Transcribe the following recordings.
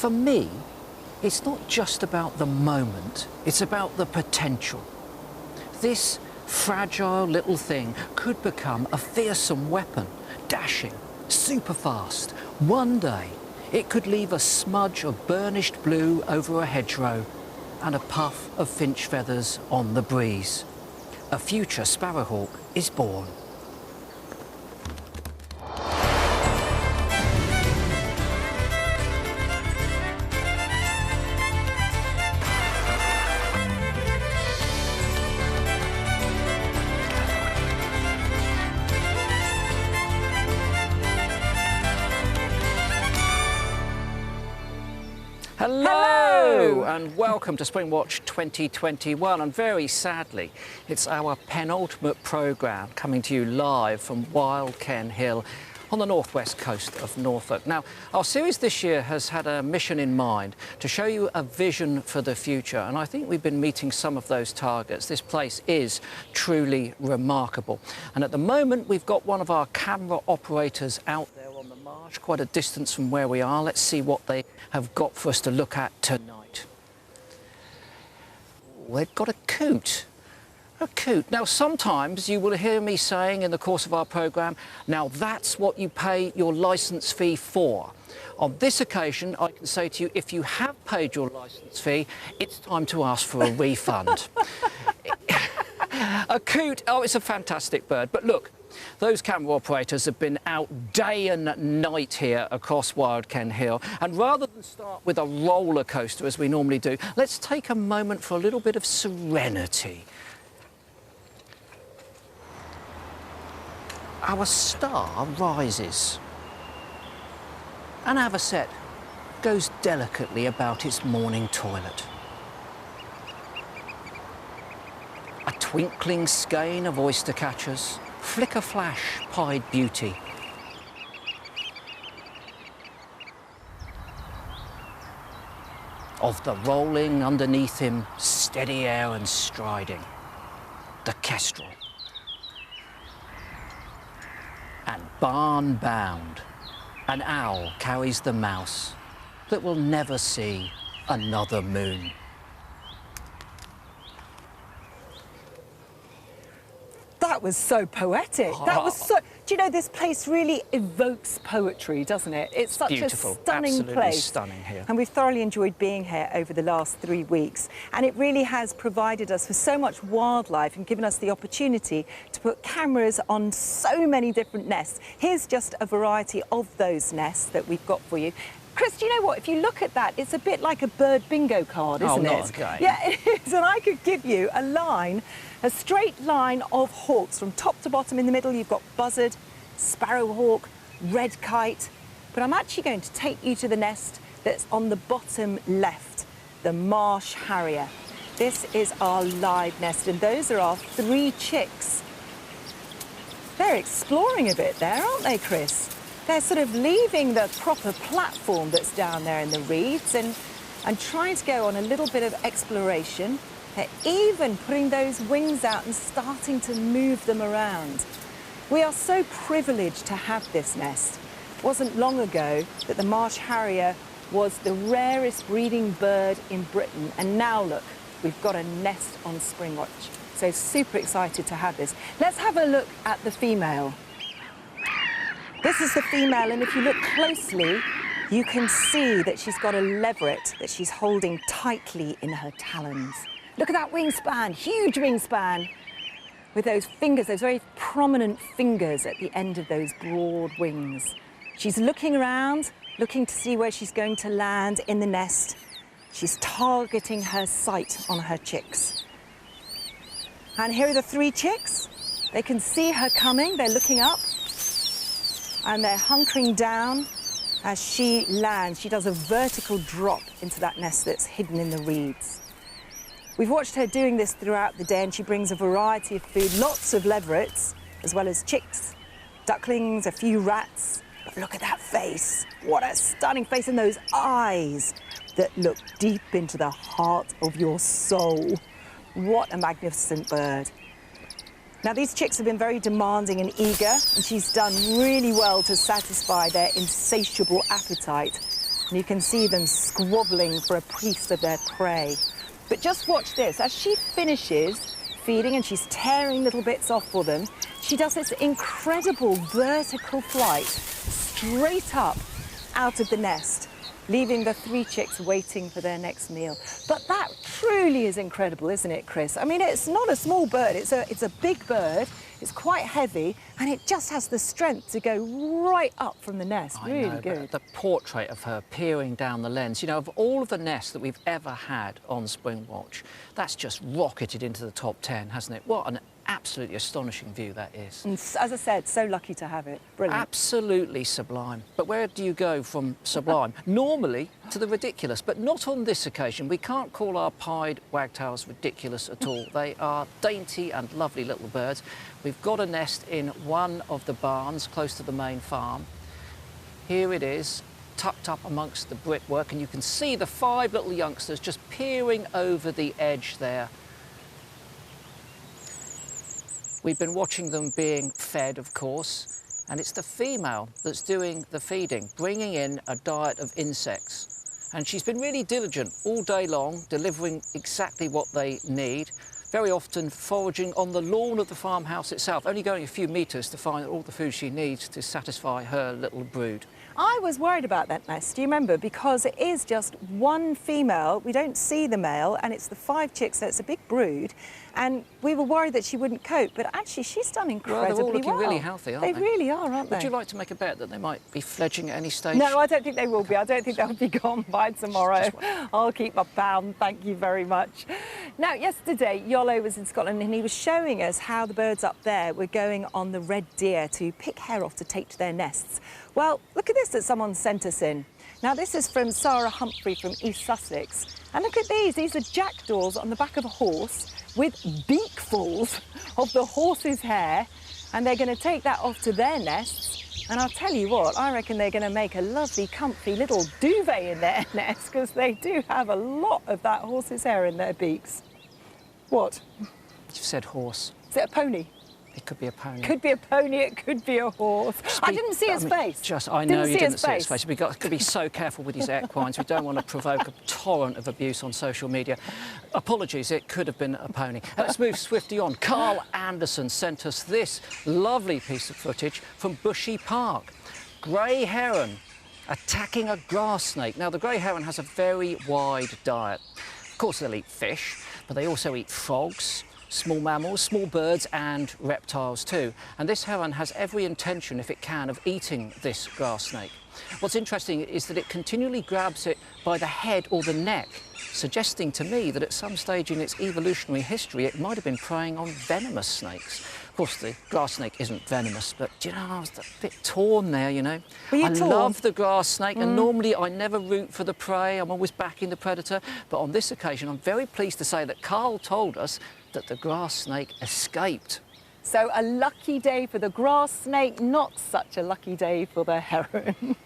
For me, it's not just about the moment, it's about the potential. This fragile little thing could become a fearsome weapon, dashing, super fast. One day, it could leave a smudge of burnished blue over a hedgerow and a puff of finch feathers on the breeze. A future sparrowhawk is born. Hello and welcome to Springwatch 2021, and very sadly it's our penultimate programme coming to you live from Wild Ken Hill on the northwest coast of Norfolk. Now, our series this year has had a mission in mind to show you a vision for the future, and I think we've been meeting some of those targets. This place is truly remarkable, and at the moment we've got one of our camera operators out there on the marsh, quite a distance from where we are. Let's see what they have got for us to look at tonight. They've got a coot. A coot. Now, sometimes you will hear me saying in the course of our programme, now that's what you pay your licence fee for. On this occasion, I can say to you, if you have paid your licence fee, it's time to ask for a refund. A coot, oh, it's a fantastic bird. But look, those camera operators have been out day and night here across Wild Ken Hill, and rather than start with a roller coaster as we normally do, let's take a moment for a little bit of serenity. Our star rises. An avocet goes delicately about its morning toilet. A twinkling skein of oyster catchers flicker flash pied beauty. Of the rolling underneath him, steady air and striding, the kestrel. And barn bound, an owl carries the mouse that will never see another moon. That was so poetic. That was so... Do you know, this place really evokes poetry, doesn't it? It's such beautiful. A stunning Absolutely place. Stunning here. And we've thoroughly enjoyed being here over the last 3 weeks. And it really has provided us with so much wildlife and given us the opportunity to put cameras on so many different nests. Here's just a variety of those nests that we've got for you. Chris, do you know what? If you look at that, it's a bit like a bird bingo card, isn't it? Oh, not again. Yeah, it is. And I could give you a straight line of hawks from top to bottom. In the middle, you've got buzzard, sparrowhawk, red kite. But I'm actually going to take you to the nest that's on the bottom left, the marsh harrier. This is our live nest, and those are our 3 chicks. They're exploring a bit there, aren't they, Chris? They're sort of leaving the proper platform that's down there in the reeds and trying to go on a little bit of exploration. They're even putting those wings out and starting to move them around. We are so privileged to have this nest. It wasn't long ago that the marsh harrier was the rarest breeding bird in Britain, and now look, we've got a nest on Springwatch. So super excited to have this. Let's have a look at the female. This is the female, and if you look closely, you can see that she's got a leveret that she's holding tightly in her talons. Look at that wingspan, huge wingspan, with those fingers, those very prominent fingers at the end of those broad wings. She's looking around, looking to see where she's going to land in the nest. She's targeting her sight on her chicks. And here are the 3 chicks. They can see her coming, they're looking up, and they're hunkering down as she lands. She does a vertical drop into that nest that's hidden in the reeds. We've watched her doing this throughout the day, and she brings a variety of food, lots of leverets, as well as chicks, ducklings, a few rats. But look at that face. What a stunning face, and those eyes that look deep into the heart of your soul. What a magnificent bird. Now, these chicks have been very demanding and eager, and she's done really well to satisfy their insatiable appetite. and you can see them squabbling for a piece of their prey. But just watch this. As she finishes feeding and she's tearing little bits off for them, she does this incredible vertical flight straight up out of the nest, leaving the 3 chicks waiting for their next meal. But that truly is incredible, isn't it, Chris? I mean, it's not a small bird, it's a big bird, it's quite heavy, and it just has the strength to go right up from the nest. Really good. The portrait of her peering down the lens, you know, of all of the nests that we've ever had on Springwatch, that's just rocketed into the top 10, hasn't it? What an absolutely astonishing view that is. And as I said, so lucky to have it. Brilliant. Absolutely sublime. But where do you go from sublime? Normally to the ridiculous, but not on this occasion. We can't call our pied wagtails ridiculous at all. They are dainty and lovely little birds. We've got a nest in one of the barns close to the main farm. Here it is, tucked up amongst the brickwork, and you can see the 5 little youngsters just peering over the edge there. We've been watching them being fed, of course, and it's the female that's doing the feeding, bringing in a diet of insects. And she's been really diligent all day long, delivering exactly what they need, very often foraging on the lawn of the farmhouse itself, only going a few metres to find all the food she needs to satisfy her little brood. I was worried about that nest, do you remember? Because it is just one female, we don't see the male, and it's the 5 chicks, so it's a big brood. And we were worried that she wouldn't cope, but actually she's done incredibly well. They're all looking really healthy, aren't they? They really are, aren't they? Would you like to make a bet that they might be fledging at any stage? No, I don't think they will be. I don't think they'll be gone by tomorrow. I'll keep my pound, thank you very much. Now, yesterday, Yolo was in Scotland and he was showing us how the birds up there were going on the red deer to pick hair off to take to their nests. Well, look at this that someone sent us in. Now, this is from Sarah Humphrey from East Sussex. And look at these. These are jackdaws on the back of a horse with beakfuls of the horse's hair. And they're going to take that off to their nests. And I'll tell you what, I reckon they're going to make a lovely, comfy little duvet in their nest, because they do have a lot of that horse's hair in their beaks. What? You've said horse. Is it a pony? It could be a pony. Could be a pony, it could be a horse. I didn't see his face. I know you didn't see his face. We've got to be so careful with these equines. We don't want to provoke a torrent of abuse on social media. Apologies, it could have been a pony. Let's move swiftly on. Carl Anderson sent us this lovely piece of footage from Bushy Park. Grey heron attacking a grass snake. Now, the grey heron has a very wide diet. Of course, they'll eat fish, but they also eat frogs, small mammals, small birds and reptiles too. And this heron has every intention, if it can, of eating this grass snake. What's interesting is that it continually grabs it by the head or the neck, suggesting to me that at some stage in its evolutionary history it might have been preying on venomous snakes. Of course, the grass snake isn't venomous, but do you know, I was a bit torn there, you know. Were you torn? Love the grass snake, and normally I never root for the prey. I'm always backing the predator. But on this occasion, I'm very pleased to say that Carl told us that the grass snake escaped. So a lucky day for the grass snake, not such a lucky day for the heron.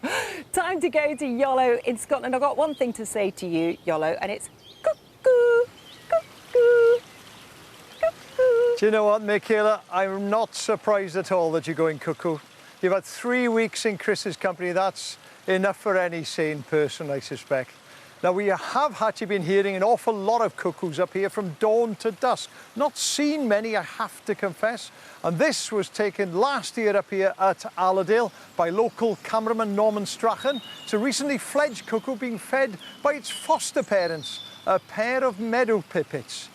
Time to go to Yolo in Scotland. I've got one thing to say to you, Yolo, and it's cuckoo, cuckoo, cuckoo. Do you know what, Michaela? I'm not surprised at all that you're going cuckoo. You've had 3 weeks in Chris's company. That's enough for any sane person, I suspect. Now, we have actually been hearing an awful lot of cuckoos up here from dawn to dusk. Not seen many, I have to confess. And this was taken last year up here at Allerdale by local cameraman Norman Strachan. It's a recently fledged cuckoo being fed by its foster parents, a pair of meadow pipits.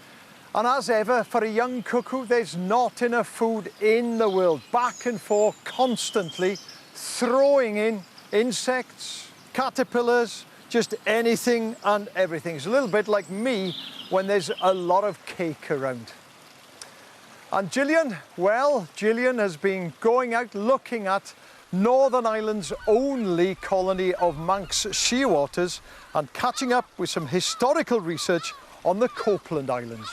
And as ever, for a young cuckoo, there's not enough food in the world. Back and forth, constantly throwing in insects, caterpillars, just anything and everything. It's a little bit like me when there's a lot of cake around. And Gillian, well, Gillian has been going out looking at Northern Ireland's only colony of Manx shearwaters and catching up with some historical research on the Copeland Islands.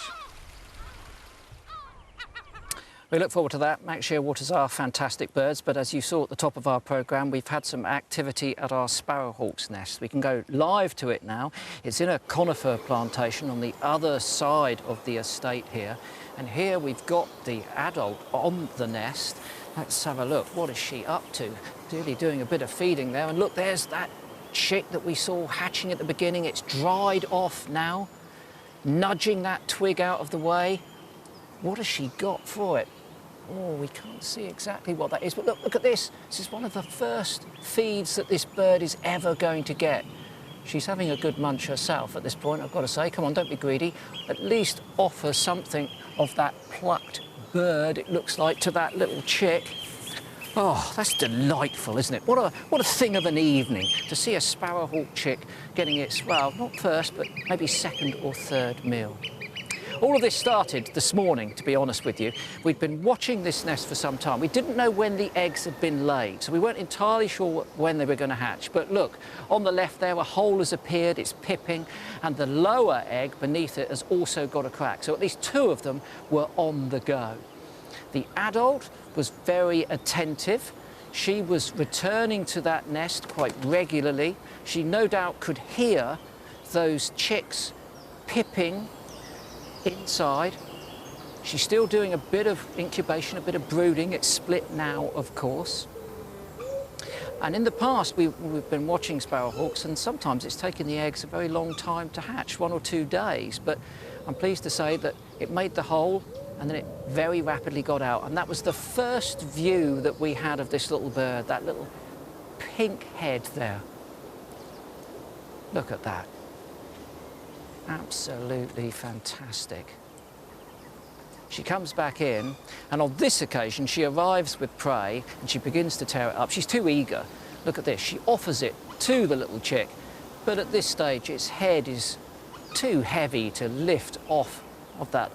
We look forward to that. Manx shearwaters are fantastic birds, but as you saw at the top of our programme, we've had some activity at our sparrowhawk's nest. We can go live to it now. It's in a conifer plantation on the other side of the estate here. And here we've got the adult on the nest. Let's have a look. What is she up to? Clearly doing a bit of feeding there. And look, there's that chick that we saw hatching at the beginning. It's dried off now, nudging that twig out of the way. What has she got for it? Oh, we can't see exactly what that is, but look at this. This is one of the first feeds that this bird is ever going to get. She's having a good munch herself at this point, I've got to say. Come on, don't be greedy. At least offer something of that plucked bird, it looks like, to that little chick. Oh, that's delightful, isn't it? What a thing of an evening to see a sparrowhawk chick getting its, well, not first, but maybe second or third meal. All of this started this morning, to be honest with you. We'd been watching this nest for some time. We didn't know when the eggs had been laid, so we weren't entirely sure when they were going to hatch. But look, on the left there, a hole has appeared, it's pipping, and the lower egg beneath it has also got a crack. So at least two of them were on the go. The adult was very attentive. She was returning to that nest quite regularly. She no doubt could hear those chicks pipping inside. She's still doing a bit of incubation, a bit of brooding. It's split now, of course. And in the past, we've been watching sparrowhawks, and sometimes it's taken the eggs a very long time to hatch, 1 or 2 days. But I'm pleased to say that it made the hole, and then it very rapidly got out. And that was the first view that we had of this little bird, that little pink head there. Look at that. Absolutely fantastic. She comes back in, and on this occasion she arrives with prey and she begins to tear it up. She's too eager. Look at this. She offers it to the little chick, but at this stage its head is too heavy to lift off of that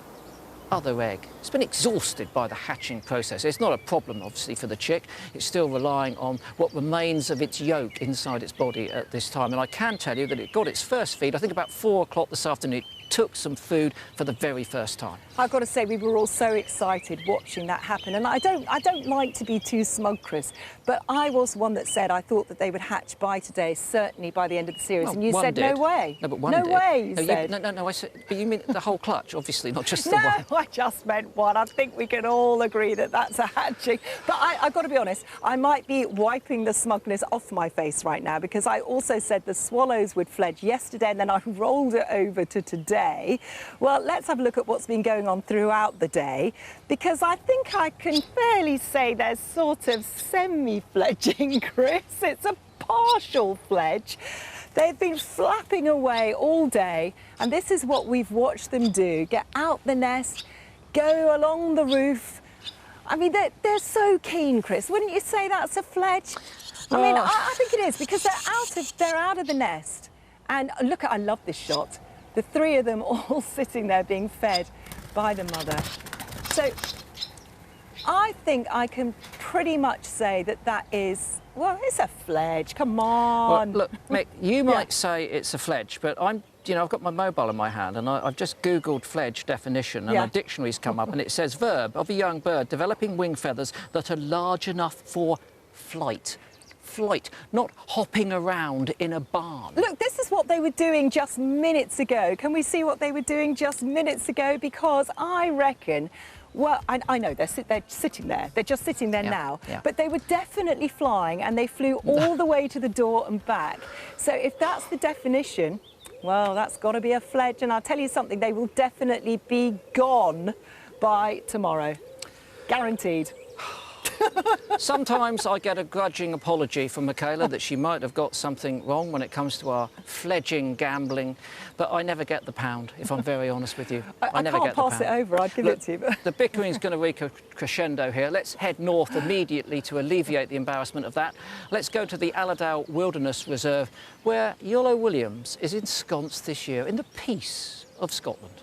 other egg. It's been exhausted by the hatching process. It's not a problem, obviously, for the chick. It's still relying on what remains of its yolk inside its body at this time. And I can tell you that it got its first feed, I think about 4 o'clock this afternoon. It took some food for the very first time. I've got to say, we were all so excited watching that happen. And I don't like to be too smug, Chris, but I was one that said I thought that they would hatch by today, certainly by the end of the series. Well, and you said, did. no way. No, but one no did. way, you no, said. No, I said, but you mean the whole clutch, obviously, not just the No, one. I just meant one. I think we can all agree that that's a hatching. But I've got to be honest, I might be wiping the smugness off my face right now, because I also said the swallows would fledge yesterday, and then I rolled it over to today. Well, let's have a look at what's been going on throughout the day, because I think I can fairly say they're sort of semi-fledging, Chris. It's a partial fledge. They've been flapping away all day, and this is what we've watched them do. Get out the nest, go along the roof. I mean, they're so keen, Chris. Wouldn't you say that's a fledge? I mean, I think it is, because they're out of the nest. And look, I love this shot. The 3 of them all sitting there being fed by the mother. So I think I can pretty much say that that is, well, it's a fledge. Come on. Well, look, Mick, you might say it's a fledge, but I've got my mobile in my hand, and I've just Googled fledge definition, and a dictionary's come up, and it says verb of a young bird developing wing feathers that are large enough for flight. Flight, not hopping around in a barn. Look, this is what they were doing just minutes ago. Can we see what they were doing just minutes ago? Because I reckon, well, I know they're sitting there. They're just sitting there now. Yeah. But they were definitely flying, and they flew all the way to the door and back. So if that's the definition, well, that's got to be a fledge. And I'll tell you something, they will definitely be gone by tomorrow. Guaranteed. Sometimes I get a grudging apology from Michaela that she might have got something wrong when it comes to our fledging gambling, but I never get the pound, if I'm very honest with you. I never can't get the pass pound. it over, I'd give it to you. The bickering's going to reach a crescendo here. Let's head north immediately to alleviate the embarrassment of that. Let's go to the Allerdale Wilderness Reserve, where Iolo Williams is ensconced this year in the peace of Scotland.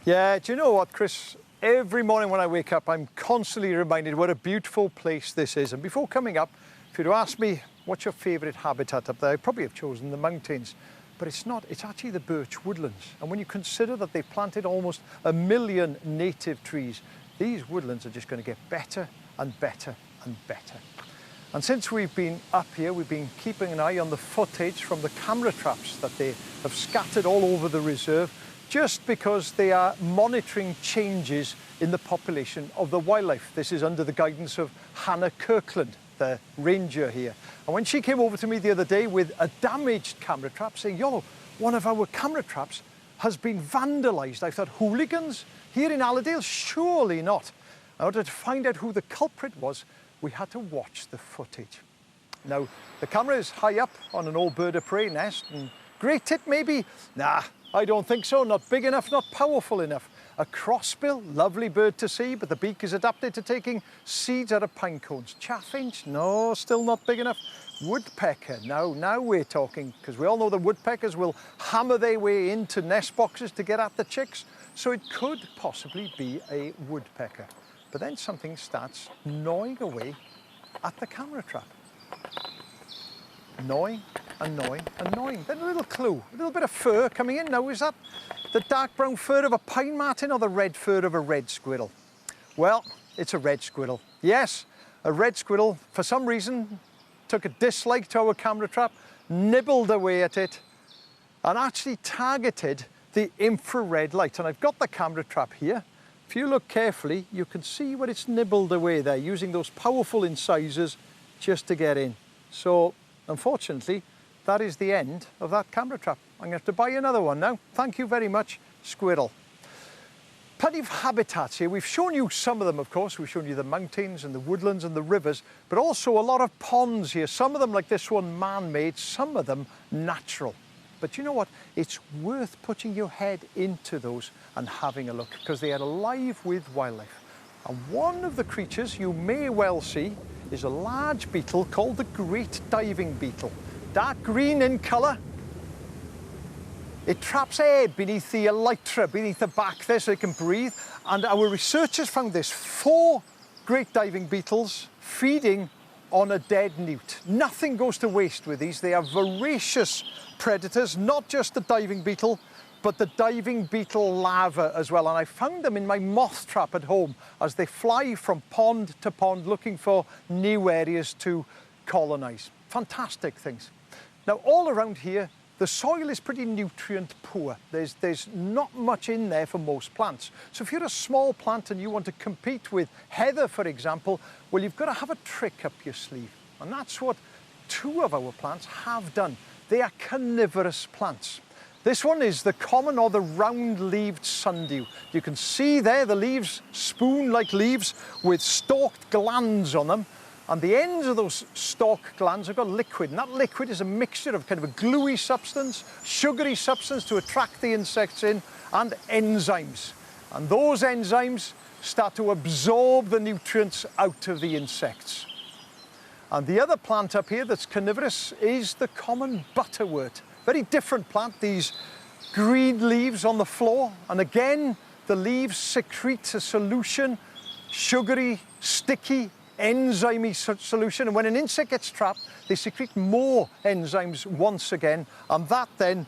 Yeah, do you know what, Chris? Every morning when I wake up, I'm constantly reminded what a beautiful place this is. And before coming up, if you'd asked me what's your favourite habitat up there, I'd probably have chosen the mountains. But it's not, it's actually the birch woodlands. And when you consider that they've planted almost 1 million native trees, these woodlands are just going to get better and better and better. And since we've been up here, we've been keeping an eye on the footage from the camera traps that they have scattered all over the reserve, just because they are monitoring changes in the population of the wildlife. This is under the guidance of Hannah Kirkland. the ranger here. And when she came over to me the other day with a damaged camera trap, saying, "Yo, one of our camera traps has been vandalised," I thought, hooligans here in Allerdale? Surely not. In order to find out who the culprit was, we had to watch the footage. Now, the camera is high up on an old bird of prey nest, and great tip maybe? Nah, I don't think so. Not big enough, not powerful enough. A crossbill, lovely bird to see, but the beak is adapted to taking seeds out of pine cones. Chaffinch, no, still not big enough. Woodpecker, now we're talking, because we all know the woodpeckers will hammer their way into nest boxes to get at the chicks, so it could possibly be a woodpecker. But then something starts gnawing away at the camera trap. Gnawing and gnawing and gnawing. Then a little clue, a little bit of fur coming in. Now, is that the dark brown fur of a pine marten or the red fur of a red squirrel? Well, it's a red squirrel. Yes, a red squirrel, for some reason, took a dislike to our camera trap, nibbled away at it, and actually targeted the infrared light. And I've got the camera trap here. If you look carefully, you can see where it's nibbled away there, using those powerful incisors just to get in. So, unfortunately, that is the end of that camera trap. I'm going to have to buy another one now. Thank you very much, squirrel. Plenty of habitats here. We've shown you some of them, of course. We've shown you the mountains and the woodlands and the rivers, but also a lot of ponds here. Some of them, like this one, man-made, some of them natural. But you know what? It's worth putting your head into those and having a look, because they are alive with wildlife. And one of the creatures you may well see is a large beetle called the great diving beetle. Dark green in colour. It traps air beneath the elytra, beneath the back there, so it can breathe. And our researchers found this 4 great diving beetles feeding on a dead newt. Nothing goes to waste with these. They are voracious predators, not just the diving beetle, but the diving beetle larva as well. And I found them in my moth trap at home as they fly from pond to pond looking for new areas to colonise. Fantastic things. Now, all around here, the soil is pretty nutrient poor. There's not much in there for most plants. So if you're a small plant and you want to compete with heather, for example, well, you've got to have a trick up your sleeve. And that's what 2 of our plants have done. They are carnivorous plants. This one is the common or the round-leaved sundew. You can see there the leaves, spoon-like leaves with stalked glands on them. And the ends of those stalk glands have got liquid, and that liquid is a mixture of kind of a gluey substance, sugary substance to attract the insects in, and enzymes. And those enzymes start to absorb the nutrients out of the insects. And the other plant up here that's carnivorous is the common butterwort. Very different plant, these green leaves on the floor. And again, the leaves secrete a solution, sugary, sticky, enzymy solution, and when an insect gets trapped, they secrete more enzymes once again, and that then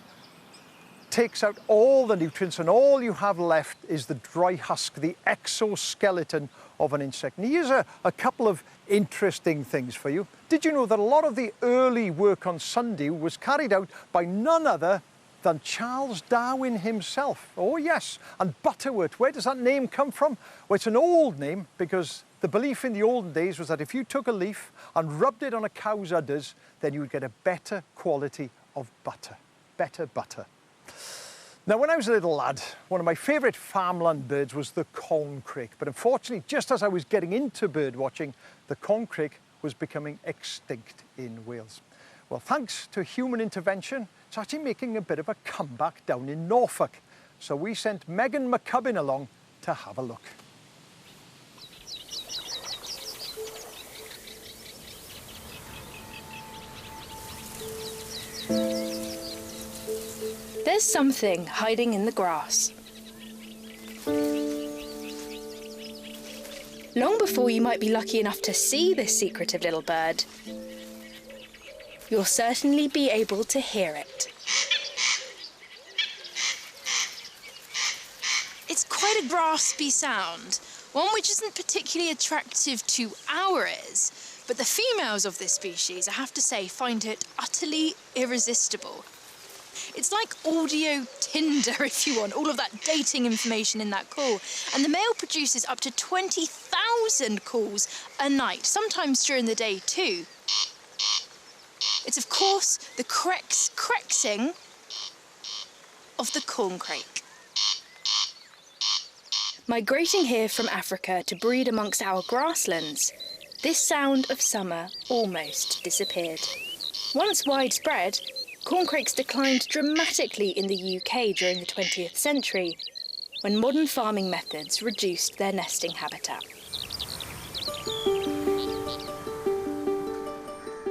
takes out all the nutrients, and all you have left is the dry husk, the exoskeleton of an insect. And here's a couple of interesting things for you. Did you know that a lot of the early work on sundew was carried out by none other than Charles Darwin himself? Oh yes, and butterwort, where does that name come from? Well, it's an old name because the belief in the olden days was that if you took a leaf and rubbed it on a cow's udders, then you would get a better quality of butter, better butter. Now, when I was a little lad, one of my favourite farmland birds was the corncrake. But unfortunately, just as I was getting into bird watching, the corncrake was becoming extinct in Wales. Well, thanks to human intervention, it's actually making a bit of a comeback down in Norfolk. So we sent Megan McCubbin along to have a look. There's something hiding in the grass. Long before you might be lucky enough to see this secretive little bird, you'll certainly be able to hear it. It's quite a raspy sound, one which isn't particularly attractive to our ears, but the females of this species, I have to say, find it utterly irresistible. It's like audio Tinder, if you want, all of that dating information in that call. And the male produces up to 20,000 1,000 calls a night, sometimes during the day too. It's of course the crexing of the corncrake. Migrating here from Africa to breed amongst our grasslands, this sound of summer almost disappeared. Once widespread, corncrakes declined dramatically in the UK during the 20th century, when modern farming methods reduced their nesting habitat.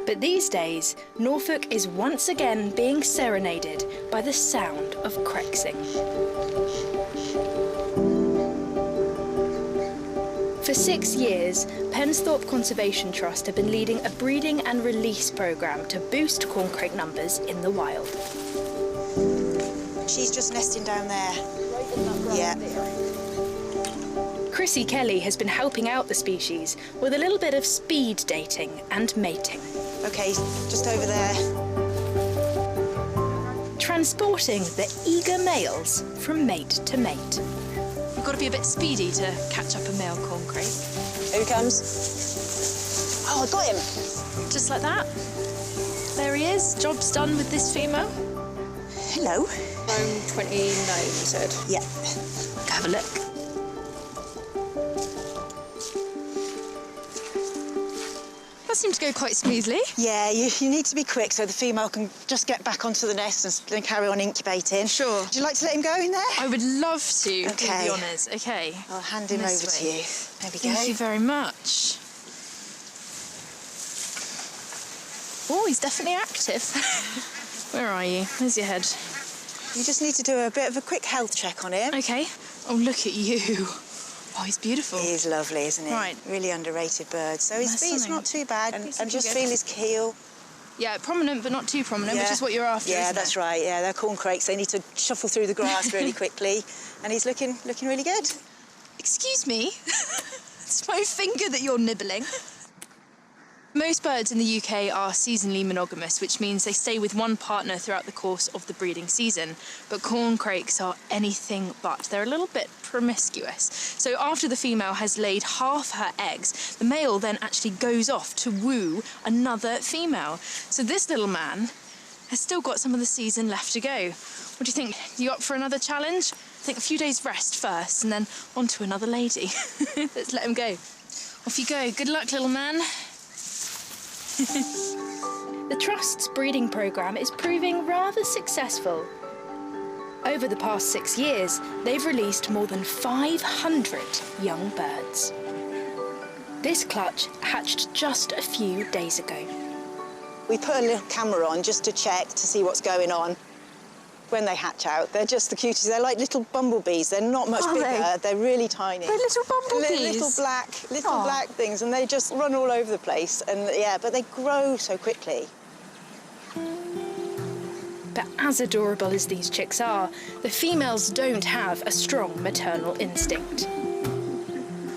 But these days, Norfolk is once again being serenaded by the sound of crexing. For 6 years, Pensthorpe Conservation Trust have been leading a breeding and release programme to boost corncrake numbers in the wild. She's just nesting down there. Right in that ground there. Chrissy Kelly has been helping out the species with a little bit of speed dating and mating. OK, just over there. Transporting the eager males from mate to mate. You've got to be a bit speedy to catch up a male corncrake. Here he comes. Oh, I got him. Just like that. There he is. Job's done with this female. Hello. Home 29, you said. Yeah. Go have a look. That seemed to go quite smoothly. Yeah, you need to be quick so the female can just get back onto the nest and carry on incubating. Sure. Would you like to let him go in there? I would love to do Okay. the honours. OK. I'll hand him This over to way. you. There we go. Thank you very much. Oh, he's definitely active. Where are you? There's your head. You just need to do a bit of a quick health check on him. OK. Oh, look at you. Oh, he's beautiful. He is lovely, isn't he? Right. Really underrated bird. So his That's feet's something. not too bad. And looking just good. feel his keel. Yeah, prominent but not too prominent, which Yeah. is what you're after, Yeah, isn't that's it? right. Yeah, they're corncrakes. They need to shuffle through the grass really quickly. And he's looking really good. Excuse me? It's my finger that you're nibbling. Most birds in the UK are seasonally monogamous, which means they stay with one partner throughout the course of the breeding season. But corncrakes are anything but. They're a little bit promiscuous. So after the female has laid half her eggs, the male then actually goes off to woo another female. So this little man has still got some of the season left to go. What do you think? You up for another challenge? I think a few days rest first and then on to another lady. Let's let him go. Off you go. Good luck, little man. The Trust's breeding programme is proving rather successful. Over the past 6 years, they've released more than 500 young birds. This clutch hatched just a few days ago. We put a little camera on just to check to see what's going on. When they hatch out, they're just the cutest. They're like little bumblebees. They're not much bigger. They're really tiny. They're little bumblebees. Little black things, and they just run all over the place. And yeah, but they grow so quickly. But as adorable as these chicks are, the females don't have a strong maternal instinct.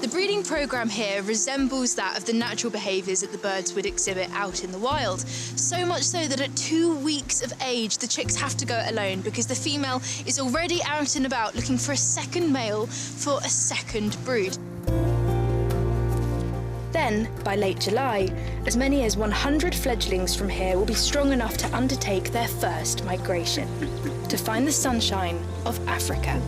The breeding programme here resembles that of the natural behaviours that the birds would exhibit out in the wild. So much so that at 2 weeks of age, the chicks have to go it alone because the female is already out and about looking for a second male for a second brood. Then, by late July, as many as 100 fledglings from here will be strong enough to undertake their first migration, to find the sunshine of Africa.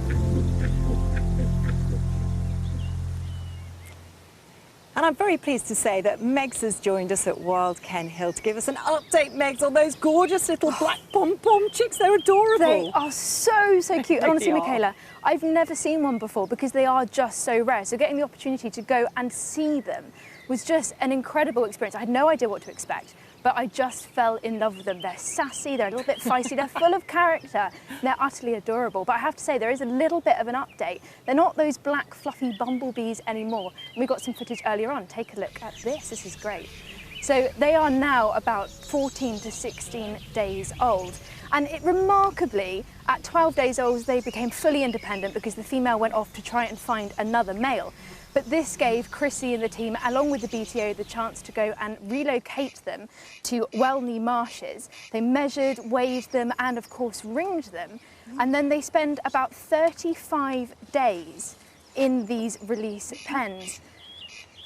And I'm very pleased to say that Megs has joined us at Wild Ken Hill to give us an update, Megs, on those gorgeous little black pom-pom chicks. They're adorable. They are so cute. And honestly, They are. Michaela, I've never seen one before because they are just so rare. So getting the opportunity to go and see them was just an incredible experience. I had no idea what to expect, but I just fell in love with them. They're sassy, they're a little bit feisty, they're full of character, they're utterly adorable. But I have to say, there is a little bit of an update. They're not those black, fluffy bumblebees anymore. And we got some footage earlier on. Take a look at this. This is great. So they are now about 14 to 16 days old. And remarkably, at 12 days old, they became fully independent because the female went off to try and find another male. But this gave Chrissy and the team, along with the BTO, the chance to go and relocate them to Welney Marshes. They measured, weighed them, and of course ringed them. And then they spend about 35 days in these release pens.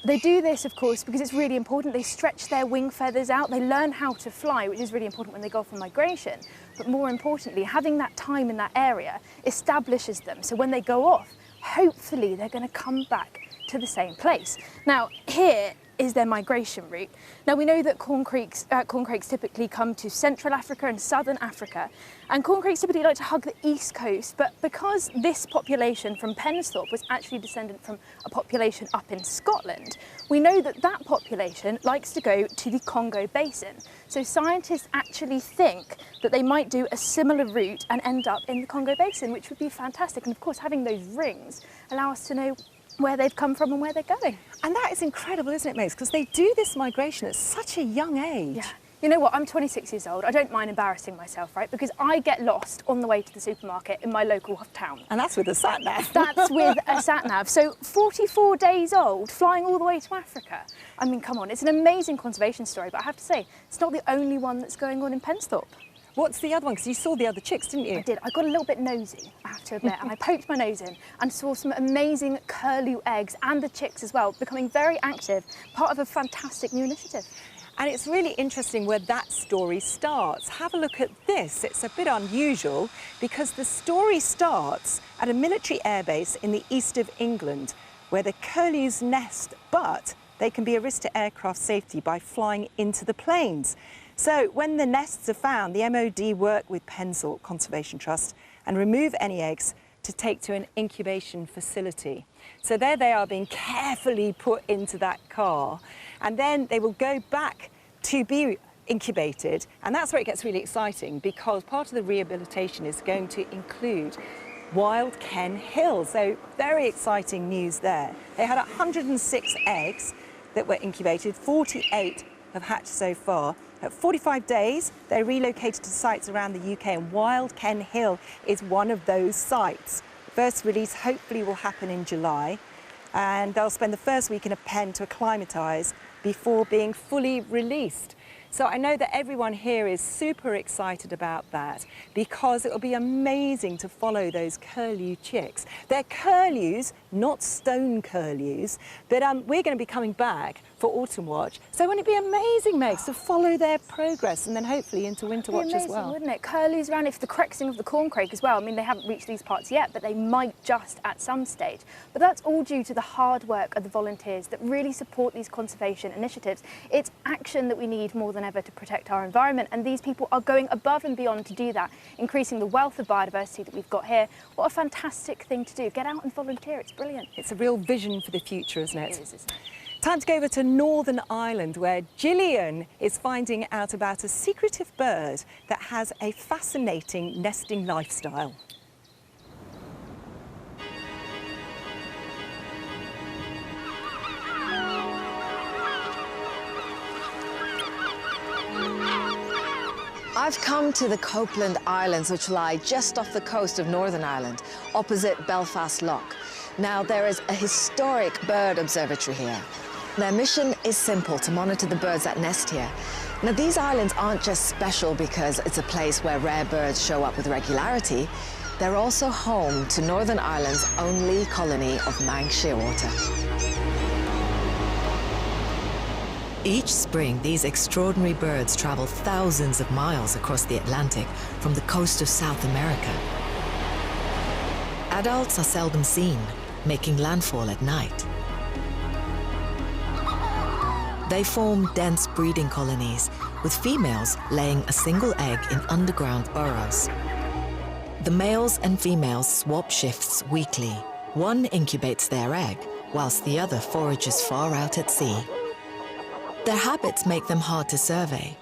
They do this, of course, because it's really important. They stretch their wing feathers out. They learn how to fly, which is really important when they go off on migration. But more importantly, having that time in that area establishes them. So when they go off, hopefully they're going to come back to the same place. Now, here is their migration route. Now, we know that corncrakes typically come to Central Africa and Southern Africa, and corncrakes typically like to hug the east coast, but because this population from Pensthorpe was actually descendant from a population up in Scotland, we know that that population likes to go to the Congo Basin. So scientists actually think that they might do a similar route and end up in the Congo Basin, which would be fantastic. And of course, having those rings allow us to know where they've come from and where they're going. And that is incredible, isn't it, Max? Because they do this migration at such a young age. Yeah. You know what, I'm 26 years old. I don't mind embarrassing myself, right? Because I get lost on the way to the supermarket in my local town. And that's with a sat-nav. That's with a sat-nav. So 44 days old, flying all the way to Africa. I mean, come on, it's an amazing conservation story, but I have to say, it's not the only one that's going on in Pensthorpe. What's the other one? Because you saw the other chicks, didn't you? I did. I got a little bit nosy, I have to admit, and I poked my nose in and saw some amazing curlew eggs and the chicks as well, becoming very active, part of a fantastic new initiative. And it's really interesting where that story starts. Have a look at this. It's a bit unusual because the story starts at a military airbase in the east of England where the curlews nest, but they can be a risk to aircraft safety by flying into the planes. So when the nests are found, the MOD work with Pensthorpe Conservation Trust and remove any eggs to take to an incubation facility. So there they are being carefully put into that car, and then they will go back to be incubated, and that's where it gets really exciting because part of the rehabilitation is going to include wild Ken Hill. So very exciting news there. They had 106 eggs that were incubated, 48 have hatched so far. At 45 days, they're relocated to sites around the UK, and Wild Ken Hill is one of those sites. First release hopefully will happen in July, and they'll spend the first week in a pen to acclimatise before being fully released. So I know that everyone here is super excited about that because it will be amazing to follow those curlew chicks. They're curlews, not stone curlews, but we're going to be coming back for Autumn Watch. So wouldn't it be amazing, Megs, to follow their progress and then hopefully into Winter Watch as well? Wouldn't it? Curlews around, if the crexing of the corncrake as well. I mean, they haven't reached these parts yet, but they might just at some stage. But that's all due to the hard work of the volunteers that really support these conservation initiatives. It's action that we need more than ever to protect our environment, and these people are going above and beyond to do that, increasing the wealth of biodiversity that we've got here. What a fantastic thing to do. Get out and volunteer, it's brilliant. It's a real vision for the future, isn't it? It is, isn't it? Time to go over to Northern Ireland, where Gillian is finding out about a secretive bird that has a fascinating nesting lifestyle. I've come to the Copeland Islands, which lie just off the coast of Northern Ireland, opposite Belfast Lough. Now, there is a historic bird observatory here. Their mission is simple, to monitor the birds that nest here. Now, these islands aren't just special because it's a place where rare birds show up with regularity. They're also home to Northern Ireland's only colony of Manx shearwater. Each spring, these extraordinary birds travel thousands of miles across the Atlantic from the coast of South America. Adults are seldom seen, making landfall at night. They form dense breeding colonies, with females laying a single egg in underground burrows. The males and females swap shifts weekly. One incubates their egg, whilst the other forages far out at sea. Their habits make them hard to survey.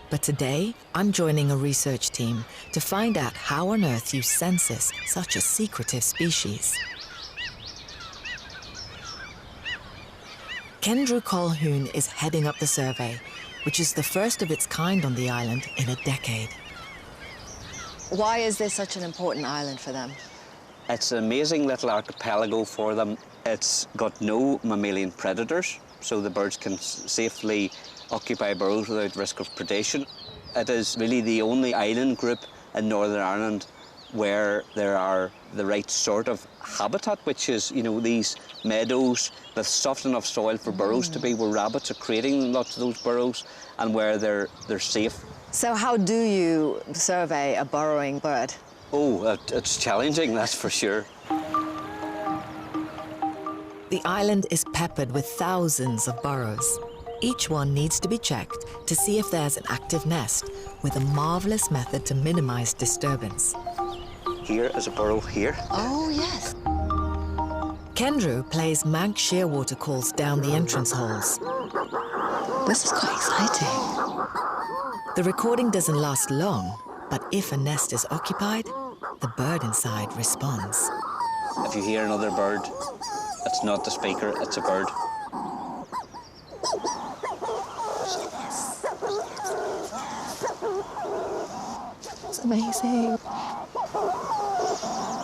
But today, I'm joining a research team to find out how on earth you census such a secretive species. Kendra Colhoun is heading up the survey, which is the first of its kind on the island in a decade. Why is this such an important island for them? It's an amazing little archipelago for them. It's got no mammalian predators, so the birds can safely occupy burrows without risk of predation. It is really the only island group in Northern Ireland where there are the right sort of habitat, which is, you know, these meadows with soft enough soil for burrows to be, where rabbits are creating lots of those burrows, and where they're safe. So how do you survey a burrowing bird? Oh, it's challenging, that's for sure. The island is peppered with thousands of burrows. Each one needs to be checked to see if there's an active nest, with a marvelous method to minimize disturbance. Here is a burrow here. Oh, yes. Kendrew plays Manx shearwater calls down the entrance holes. This is quite exciting. The recording doesn't last long, but if a nest is occupied, the bird inside responds. If you hear another bird, it's not the speaker, it's a bird. It's amazing.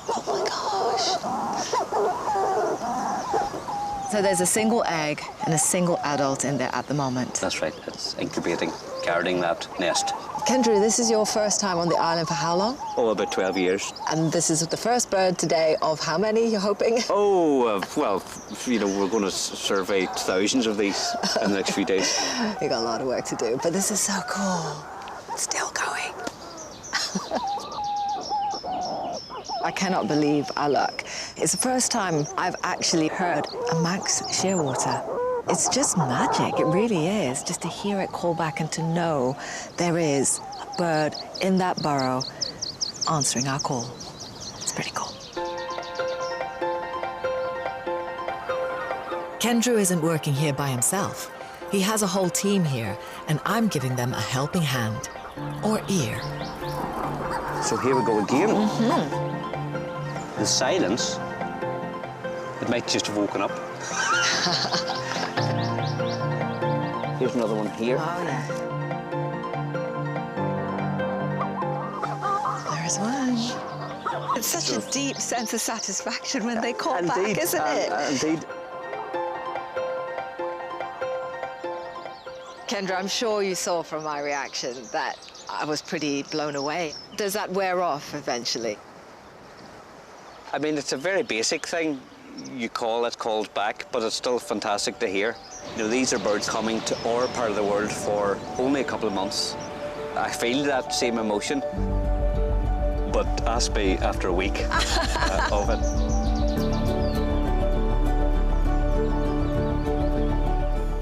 Oh my gosh. So there's a single egg and a single adult in there at the moment. That's right, it's incubating, guarding that nest. Kendrew, this is your first time on the island for how long? Oh, about 12 years. And this is the first bird today of how many, you're hoping? Oh, well, you know, we're going to survey thousands of these in the next few days. You got a lot of work to do, but this is so cool. It's still going. I cannot believe our luck. It's the first time I've actually heard a Manx shearwater. It's just magic, it really is, just to hear it call back and to know there is a bird in that burrow answering our call. It's pretty cool. Kendrew isn't working here by himself. He has a whole team here, and I'm giving them a helping hand, or ear. So here we go again. The silence, it might just have woken up. Here's another one here. Oh, yeah. There's one. It's such a deep sense of satisfaction when they call back, isn't it? Indeed. Kendra, I'm sure you saw from my reaction that I was pretty blown away. Does that wear off eventually? I mean, it's a very basic thing. You call, it calls back, but it's still fantastic to hear. You know, these are birds coming to our part of the world for only a couple of months. I feel that same emotion, but ask me after a week of it.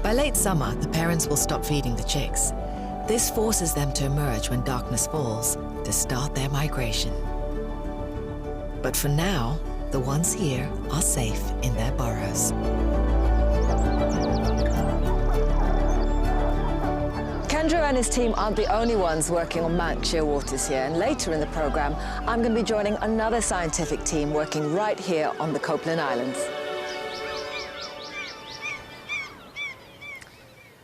By late summer, the parents will stop feeding the chicks. This forces them to emerge when darkness falls to start their migration. But for now, the ones here are safe in their burrows. Kendra and his team aren't the only ones working on Manx shearwaters here, and later in the programme, I'm going to be joining another scientific team working right here on the Copeland Islands.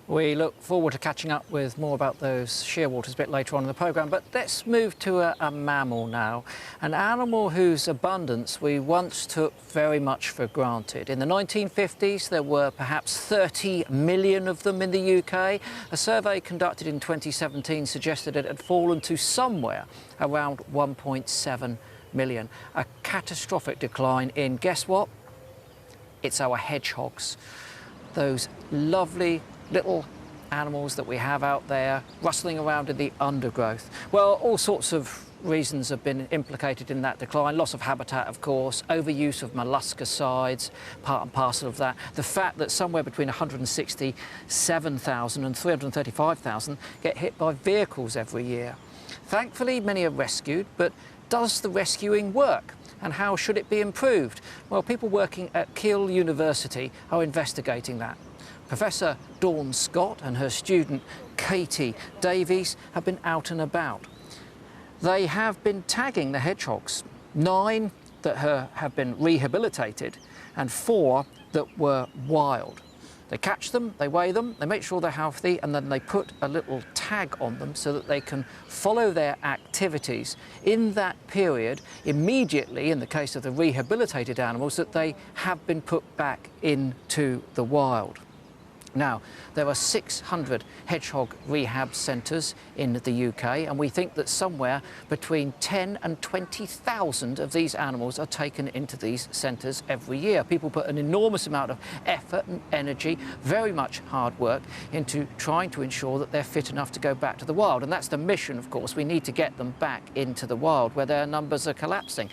We look forward to catching up with more about those shearwaters a bit later on in the programme, but let's move to a mammal now, an animal whose abundance we once took very much for granted. In the 1950s, there were perhaps 30 million of them in the UK. A survey conducted in 2017 suggested it had fallen to somewhere around 1.7 million. A catastrophic decline in, guess what? It's our hedgehogs. Those lovely little animals that we have out there rustling around in the undergrowth. Well, all sorts of reasons have been implicated in that decline. Loss of habitat, of course, overuse of molluscicides, part and parcel of that. The fact that somewhere between 167,000 and 335,000 get hit by vehicles every year. Thankfully, many are rescued, but does the rescuing work? And how should it be improved? Well, people working at Keele University are investigating that. Professor Dawn Scott and her student Katie Davies have been out and about. They have been tagging the hedgehogs, 9 that have been rehabilitated and 4 that were wild. They catch them, they weigh them, they make sure they're healthy, and then they put a little tag on them so that they can follow their activities in that period immediately, in the case of the rehabilitated animals, that they have been put back into the wild. Now, there are 600 hedgehog rehab centres in the UK, and we think that somewhere between 10 and 20,000 of these animals are taken into these centres every year. People put an enormous amount of effort and energy, very much hard work, into trying to ensure that they're fit enough to go back to the wild. And that's the mission, of course. We need to get them back into the wild where their numbers are collapsing.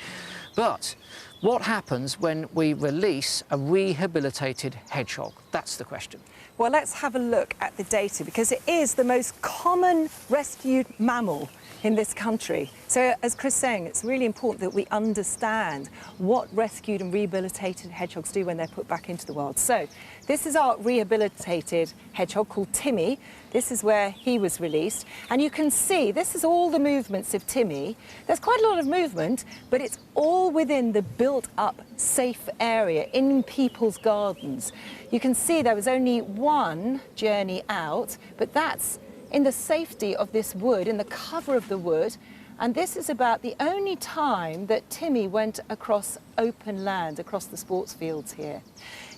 But what happens when we release a rehabilitated hedgehog? That's the question. Well, let's have a look at the data, because it is the most common rescued mammal in this country. So, as Chris is saying, it's really important that we understand what rescued and rehabilitated hedgehogs do when they're put back into the wild. So, this is our rehabilitated hedgehog called Timmy. This is where he was released. And you can see, this is all the movements of Timmy. There's quite a lot of movement, but it's all within the built-up safe area in people's gardens. You can see there was only one journey out, but that's in the safety of this wood, in the cover of the wood. And this is about the only time that Timmy went across open land, across the sports fields here.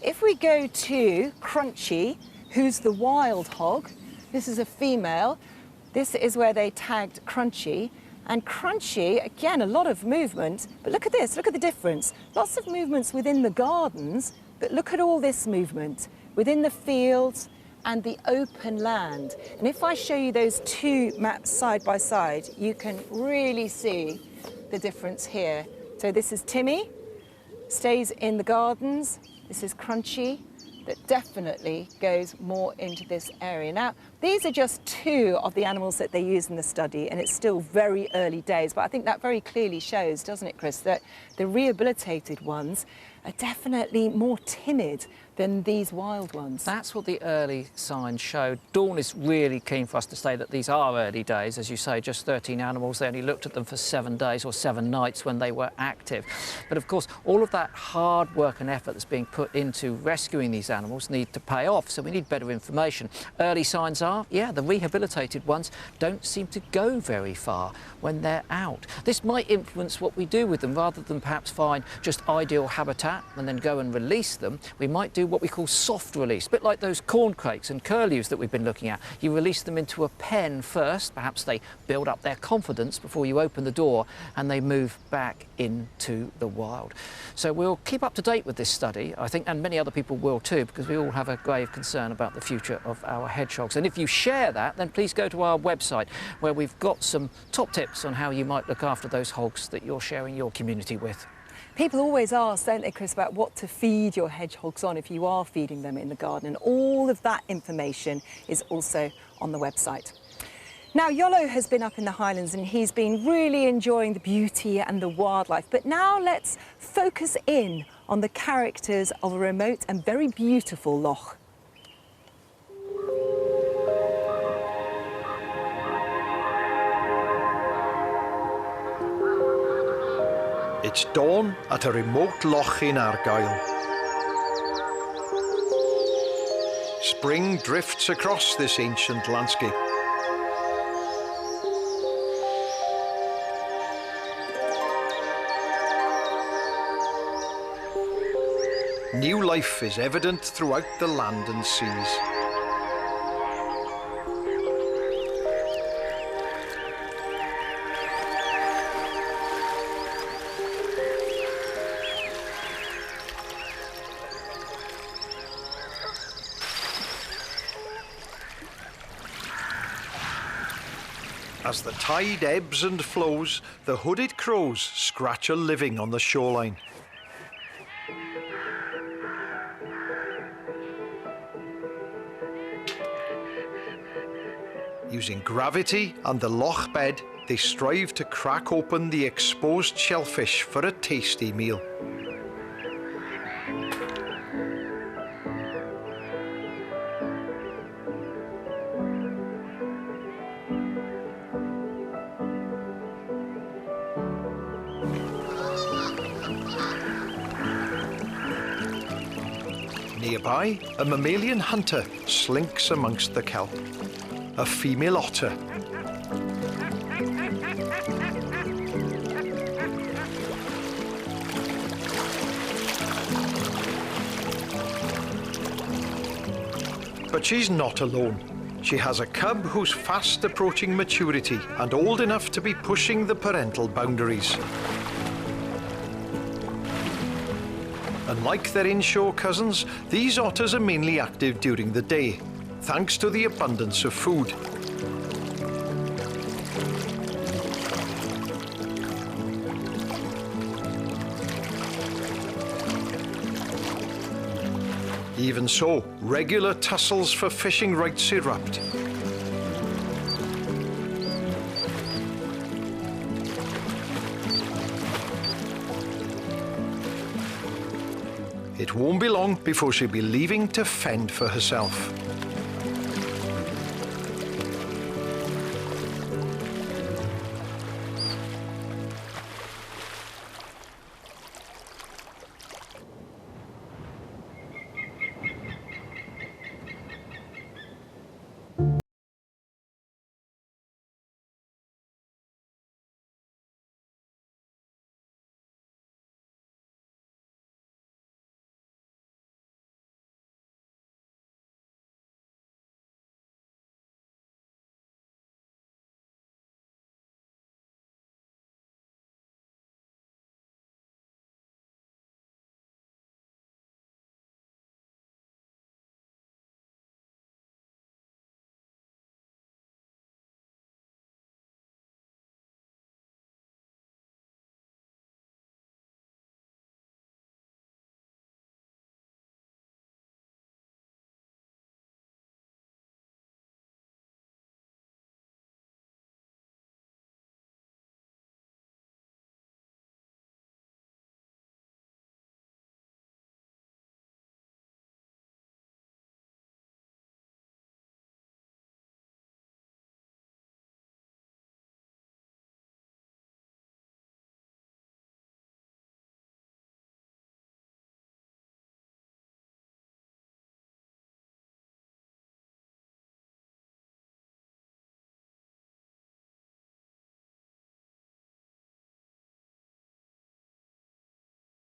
If we go to Crunchy, who's the wild hog, this is a female. This is where they tagged Crunchy. And Crunchy, again, a lot of movement, but look at this, look at the difference. Lots of movements within the gardens, but look at all this movement within the fields and the open land. And if I show you those two maps side by side, you can really see the difference here. So this is Timmy, stays in the gardens. This is Crunchy, that definitely goes more into this area. Now, these are just two of the animals that they use in the study, and it's still very early days, but I think that very clearly shows, doesn't it, Chris, that the rehabilitated ones are definitely more timid than these wild ones. That's what the early signs showed. Dawn is really keen for us to say that these are early days. As you say, just 13 animals. They only looked at them for 7 days or 7 nights when they were active. But of course, all of that hard work and effort that's being put into rescuing these animals need to pay off, so we need better information. Early signs are, yeah, the rehabilitated ones don't seem to go very far when they're out. This might influence what we do with them. Rather than perhaps find just ideal habitat and then go and release them, we might do what we call soft release, a bit like those corncrakes and curlews that we've been looking at. You release them into a pen first, perhaps they build up their confidence before you open the door and they move back into the wild. So we'll keep up to date with this study, I think, and many other people will too, because we all have a grave concern about the future of our hedgehogs. And if you share that, then please go to our website where we've got some top tips on how you might look after those hogs that you're sharing your community with. People always ask, don't they, Chris, about what to feed your hedgehogs on if you are feeding them in the garden, and all of that information is also on the website. Now, Yolo has been up in the Highlands and he's been really enjoying the beauty and the wildlife, but now let's focus in on the characters of a remote and very beautiful loch. It's dawn at a remote loch in Argyll. Spring drifts across this ancient landscape. New life is evident throughout the land and seas. As the tide ebbs and flows, the hooded crows scratch a living on the shoreline. Using gravity and the loch bed, they strive to crack open the exposed shellfish for a tasty meal. Nearby, a mammalian hunter slinks amongst the kelp. A female otter. But she's not alone. She has a cub who's fast approaching maturity and old enough to be pushing the parental boundaries. Unlike their inshore cousins, these otters are mainly active during the day, thanks to the abundance of food. Even so, regular tussles for fishing rights erupt. It won't be long before she'll be leaving to fend for herself.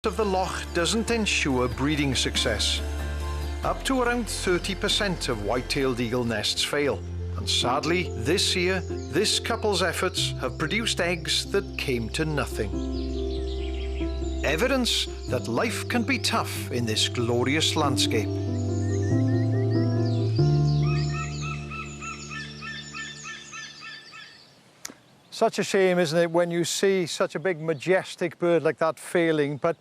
Of the loch doesn't ensure breeding success. Up to around 30% of white-tailed eagle nests fail. And sadly, this year, this couple's efforts have produced eggs that came to nothing. Evidence that life can be tough in this glorious landscape. Such a shame, isn't it, when you see such a big majestic bird like that failing, but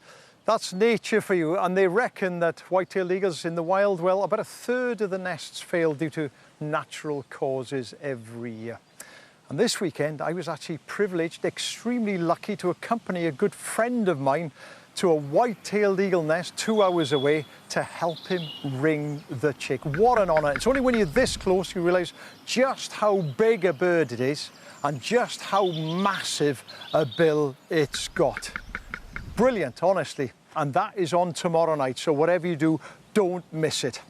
that's nature for you. And they reckon that white-tailed eagles in the wild, well, about a third of the nests fail due to natural causes every year. And this weekend, I was actually privileged, extremely lucky to accompany a good friend of mine to a white-tailed eagle nest 2 hours away to help him ring the chick. What an honour. It's only when you're this close you realise just how big a bird it is and just how massive a bill it's got. Brilliant, honestly. And that is on tomorrow night, so whatever you do, don't miss it.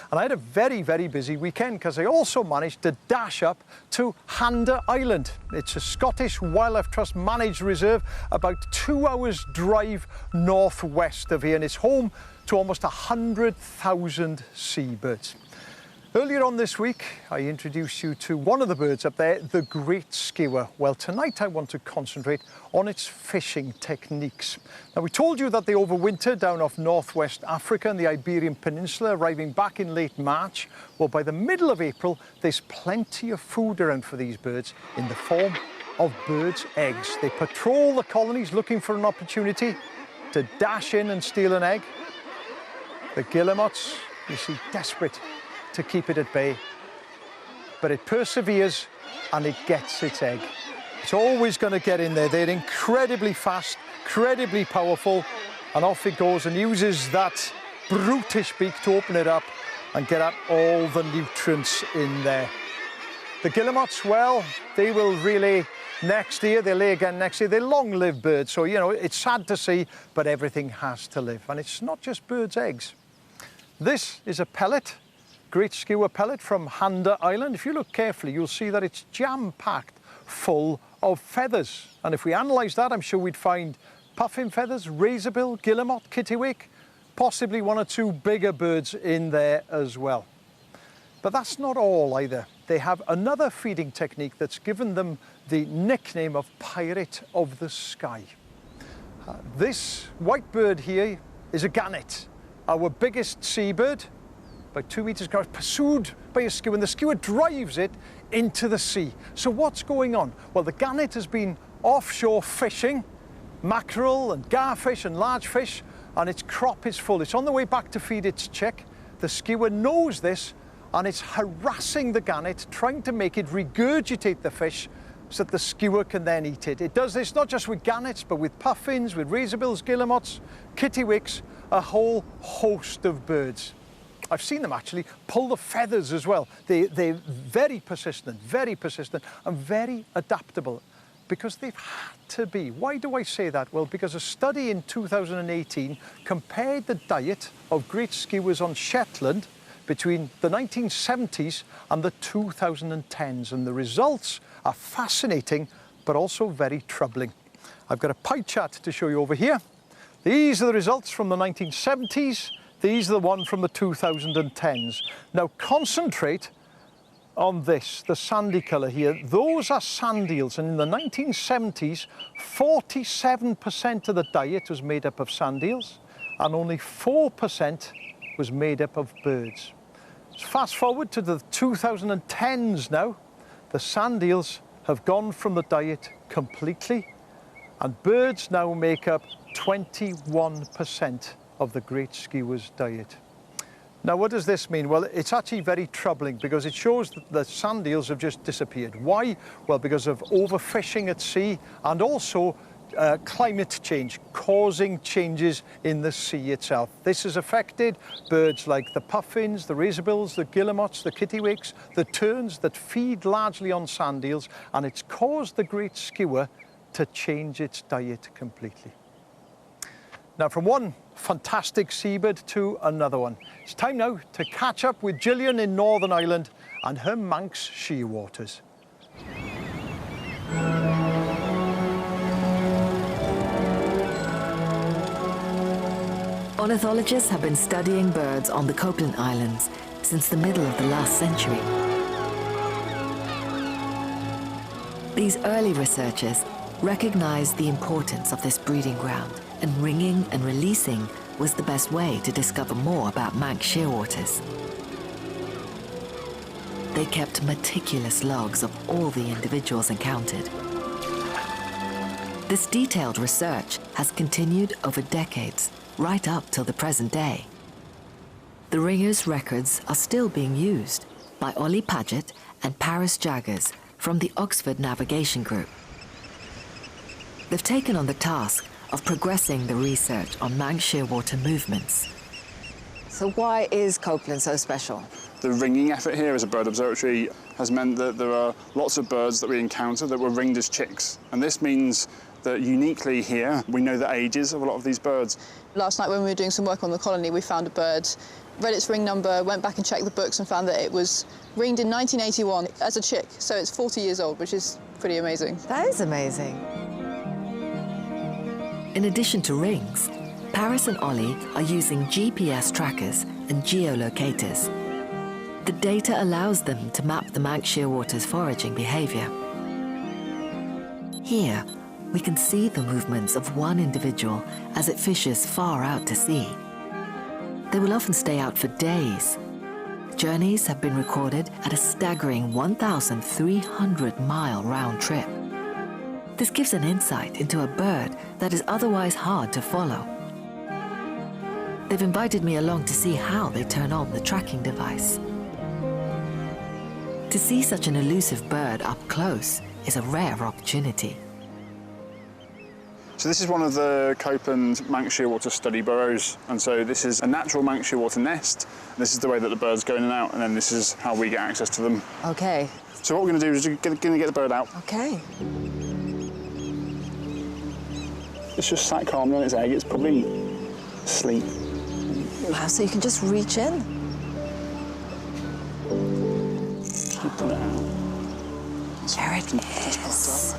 And I had a very, very busy weekend because I also managed to dash up to Handa Island. It's a Scottish Wildlife Trust managed reserve about 2 hours drive northwest of here, and it's home to almost 100,000 seabirds. Earlier on this week, I introduced you to one of the birds up there, the great skua. Well, tonight I want to concentrate on its fishing techniques. Now, we told you that they overwinter down off northwest Africa and the Iberian Peninsula, arriving back in late March. Well, by the middle of April, there's plenty of food around for these birds in the form of birds' eggs. They patrol the colonies looking for an opportunity to dash in and steal an egg. The guillemots, you see, desperate to keep it at bay, but it perseveres and it gets its egg. It's always going to get in there. They're incredibly fast, incredibly powerful, and off it goes and uses that brutish beak to open it up and get at all the nutrients in there. The guillemots, well, they will really next year, they lay again next year. They're long-lived birds, so, you know, it's sad to see, but everything has to live. And it's not just birds' eggs. This is a pellet, great skua pellet from Handa Island. If you look carefully, you'll see that it's jam-packed full of feathers. And if we analyse that, I'm sure we'd find puffin feathers, razorbill, guillemot, kittiwake, possibly one or two bigger birds in there as well. But that's not all either. They have another feeding technique that's given them the nickname of Pirate of the Sky. This white bird here is a gannet, our biggest seabird, about 2 meters across, pursued by a skua, and the skua drives it into the sea. So what's going on? Well, the gannet has been offshore fishing, mackerel and garfish and large fish, and its crop is full. It's on the way back to feed its chick. The skua knows this, and it's harassing the gannet, trying to make it regurgitate the fish so that the skua can then eat it. It does this not just with gannets, but with puffins, with razorbills, guillemots, kittiwakes, a whole host of birds. I've seen them actually pull the feathers as well. They're very persistent, and very adaptable, because they've had to be. Why do I say that? Well, because a study in 2018 compared the diet of great skuas on Shetland between the 1970s and the 2010s, and the results are fascinating, but also very troubling. I've got a pie chart to show you over here. These are the results from the 1970s. These are the one from the 2010s. Now concentrate on this, the sandy colour here. Those are sand eels, and in the 1970s, 47% of the diet was made up of sand eels, and only 4% was made up of birds. Fast forward to the 2010s now, the sand eels have gone from the diet completely, and birds now make up 21% of the great skua's diet. Now, what does this mean? Well, it's actually very troubling, because it shows that the sand eels have just disappeared. Why? Well, because of overfishing at sea, and also climate change, causing changes in the sea itself. This has affected birds like the puffins, the razorbills, the guillemots, the kittiwakes, the terns that feed largely on sand eels, and it's caused the great skua to change its diet completely. Now, from one fantastic seabird to another one, it's time now to catch up with Gillian in Northern Ireland and her Manx shearwaters. Ornithologists have been studying birds on the Copeland Islands since the middle of the last century. These early researchers recognized the importance of this breeding ground, and ringing and releasing was the best way to discover more about Manx shearwaters. They kept meticulous logs of all the individuals encountered. This detailed research has continued over decades, right up till the present day. The ringers' records are still being used by Ollie Paget and Paris Jaggers from the Oxford Navigation Group. They've taken on the task of progressing the research on Manx shearwater movements. So why is Copeland so special? The ringing effort here as a bird observatory has meant that there are lots of birds that we encounter that were ringed as chicks. And this means that uniquely here, we know the ages of a lot of these birds. Last night when we were doing some work on the colony, we found a bird, read its ring number, went back and checked the books and found that it was ringed in 1981 as a chick. So it's 40 years old, which is pretty amazing. That is amazing. In addition to rings, Paris and Ollie are using GPS trackers and geolocators. The data allows them to map the Manx shearwater's foraging behavior. Here, we can see the movements of one individual as it fishes far out to sea. They will often stay out for days. Journeys have been recorded at a staggering 1,300-mile round trip. This gives an insight into a bird that is otherwise hard to follow. They've invited me along to see how they turn on the tracking device. To see such an elusive bird up close is a rare opportunity. So this is one of the Copeland Manx shearwater study burrows, and so this is a natural Manx shearwater nest. This is the way that the birds go in and out, and then this is how we get access to them. Okay. So what we're going to do is we're going to get the bird out. Okay. It's just sat calmly on its egg. It's probably asleep. Wow, so you can just reach in? Pull it out. There it is.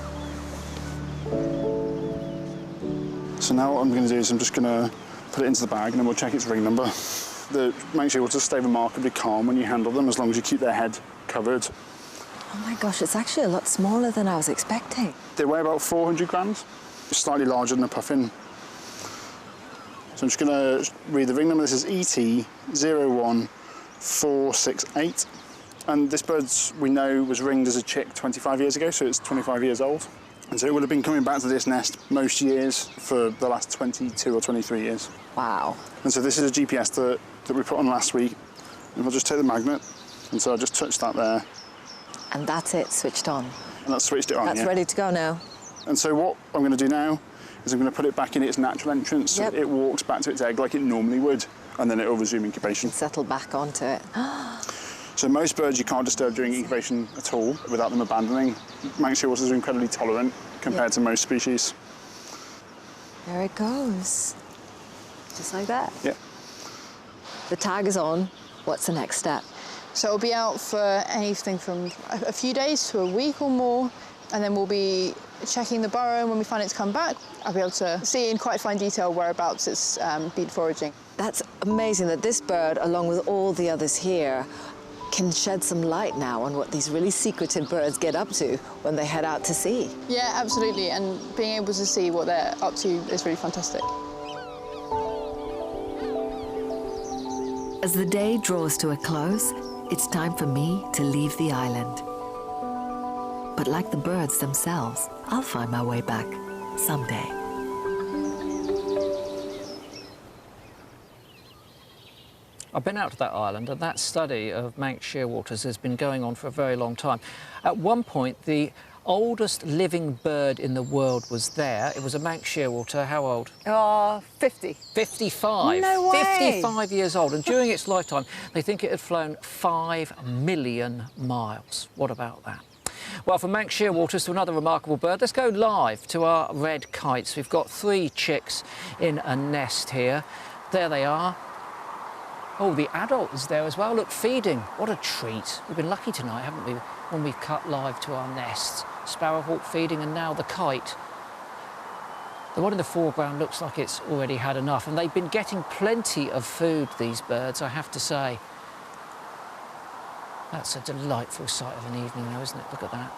So now what I'm going to do is I'm just going to put it into the bag and then we'll check its ring number. The manx shearwaters stay remarkably calm when you handle them, as long as you keep their head covered. Oh my gosh, it's actually a lot smaller than I was expecting. They weigh about 400 grams, slightly larger than a puffin. So I'm just going to read the ring number. This is ET01468. And this bird, we know, was ringed as a chick 25 years ago, so it's 25 years old. And so it would have been coming back to this nest most years for the last 22 or 23 years. Wow. And so this is a GPS that we put on last week. And I'll just take the magnet, and so I'll just touch that there. And that's it, switched on. And that's switched it on, That's ready to go now. And so what I'm going to do now is I'm going to put it back in its natural entrance. Yep. So it walks back to its egg like it normally would, and then it will resume incubation. Settle back onto it. So most birds you can't disturb during incubation at all without them abandoning. Manx shearwaters are incredibly tolerant compared to most species. There it goes. Just like that. Yeah. The tag is on. What's the next step? So it'll be out for anything from a few days to a week or more, and then we'll be checking the burrow, and when we find it's come back, I'll be able to see in quite fine detail whereabouts it's been foraging. That's amazing that this bird, along with all the others here, can shed some light now on what these really secretive birds get up to when they head out to sea. Yeah, absolutely, and being able to see what they're up to is really fantastic. As the day draws to a close, it's time for me to leave the island. But like the birds themselves, I'll find my way back someday. I've been out to that island, and that study of Manx shearwaters has been going on for a very long time. At one point, the oldest living bird in the world was there. It was a Manx shearwater. How old? 50. 55. No way. 55 years old. And during its lifetime, they think it had flown 5 million miles. What about that? Well, from Manx shearwaters to another remarkable bird, let's go live to our red kites. We've got 3 chicks in a nest here. There they are. Oh, the adult is there as well. Look, feeding. What a treat. We've been lucky tonight, haven't we, when we've cut live to our nests. Sparrowhawk feeding, and now the kite. The one in the foreground looks like it's already had enough, and they've been getting plenty of food, these birds, I have to say. That's a delightful sight of an evening, though, isn't it? Look at that.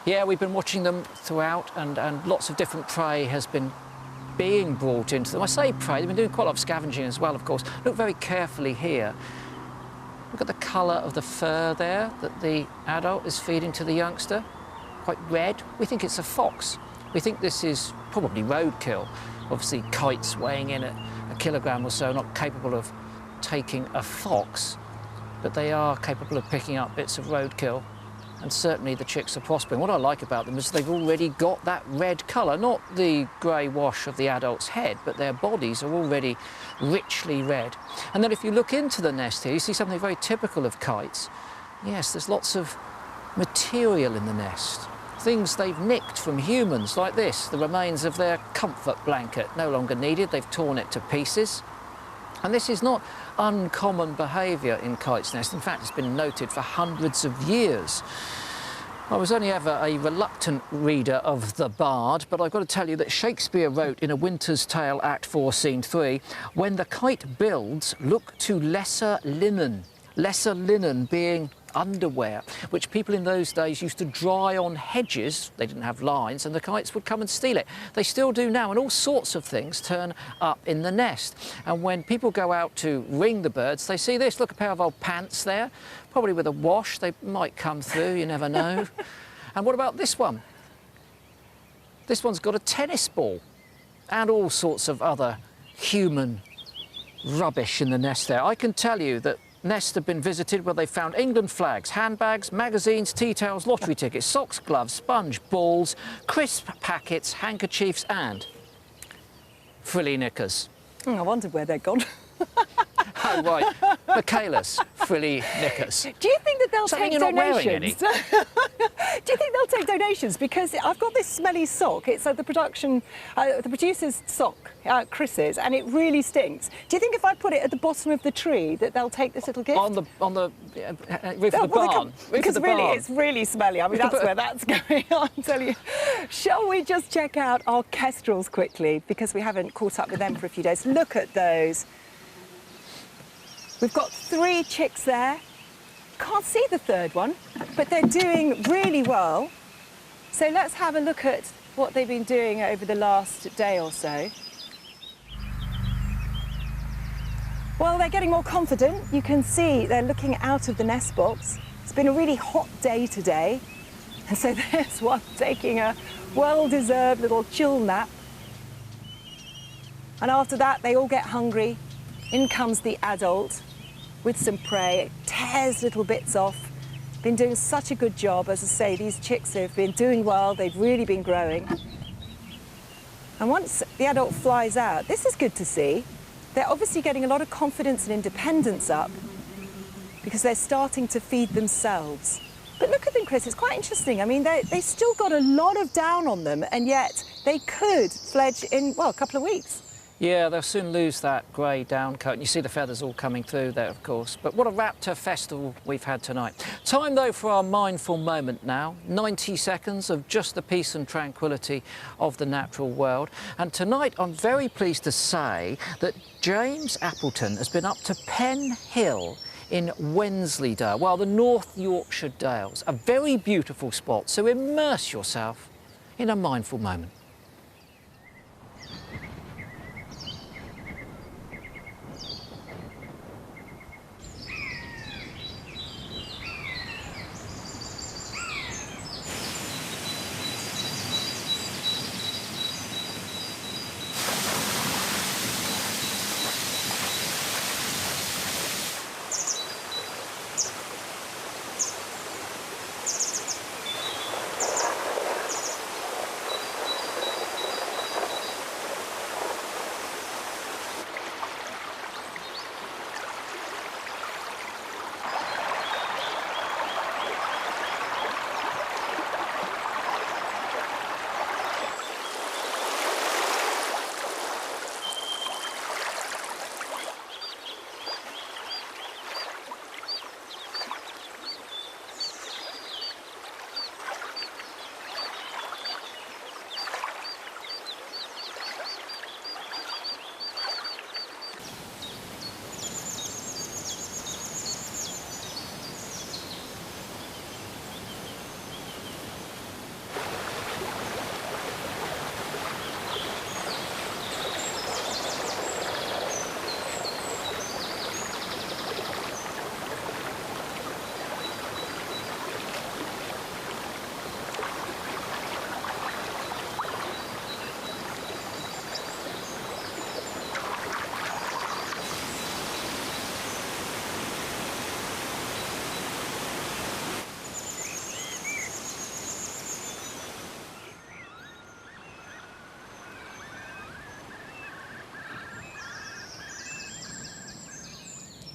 Yeah, we've been watching them throughout, and lots of different prey has been being brought into them. I say prey, they've been doing quite a lot of scavenging as well, of course. Look very carefully here. Look at the colour of the fur there that the adult is feeding to the youngster. Quite red. We think it's a fox. We think this is probably roadkill. Obviously, kites weighing in at a kilogram or so, not capable of taking a fox, but they are capable of picking up bits of roadkill. And certainly the chicks are prospering. What I like about them is they've already got that red colour, not the grey wash of the adult's head, but their bodies are already richly red. And then if you look into the nest here, you see something very typical of kites. Yes, there's lots of material in the nest. Things they've nicked from humans, like this, the remains of their comfort blanket, no longer needed. They've torn it to pieces. And this is not uncommon behaviour in kites' nests. In fact, it's been noted for hundreds of years. I was only ever a reluctant reader of the Bard, but I've got to tell you that Shakespeare wrote in A Winter's Tale, Act 4, Scene 3, when the kite builds, look to lesser linen being underwear, which people in those days used to dry on hedges. They didn't have lines, and the kites would come and steal it. They still do now, and all sorts of things turn up in the nest. And when people go out to ring the birds, they see this. Look, a pair of old pants there, probably with a wash. They might come through, you never know. And what about this one? This one's got a tennis ball and all sorts of other human rubbish in the nest there. I can tell you that nests have been visited where they found England flags, handbags, magazines, tea towels, lottery tickets, socks, gloves, sponge, balls, crisp packets, handkerchiefs and frilly knickers. I wondered where they'd gone. Oh, right. Michaela's frilly knickers. Do you think that they'll Something take you're not wearing any? donations? Do you think they'll take donations? Because I've got this smelly sock. It's the producer's sock, Chris's, and it really stinks. Do you think if I put it at the bottom of the tree that they'll take this little gift? On the roof of the barn. Because really, it's really smelly. I mean, that's where that's going on, I'm telling you. Shall we just check out our kestrels quickly, because we haven't caught up with them for a few days. Look at those. We've got 3 chicks there. Can't see the third one, but they're doing really well. So let's have a look at what they've been doing over the last day or so. Well, they're getting more confident. You can see they're looking out of the nest box. It's been a really hot day today. And so there's one taking a well-deserved little chill nap. And after that, they all get hungry. In comes the adult with some prey. It tears little bits off. Been doing such a good job. As I say, these chicks have been doing well. They've really been growing. And once the adult flies out, this is good to see. They're obviously getting a lot of confidence and independence up because they're starting to feed themselves. But look at them, Chris, it's quite interesting. I mean, they still got a lot of down on them, and yet they could fledge in, well, a couple of weeks. Yeah, they'll soon lose that grey down coat. And you see the feathers all coming through there, of course. But what a raptor festival we've had tonight. Time, though, for our mindful moment now. 90 seconds of just the peace and tranquility of the natural world. And tonight, I'm very pleased to say that James Appleton has been up to Pen Hill in Wensleydale, well, the North Yorkshire Dales. A very beautiful spot, so immerse yourself in a mindful moment.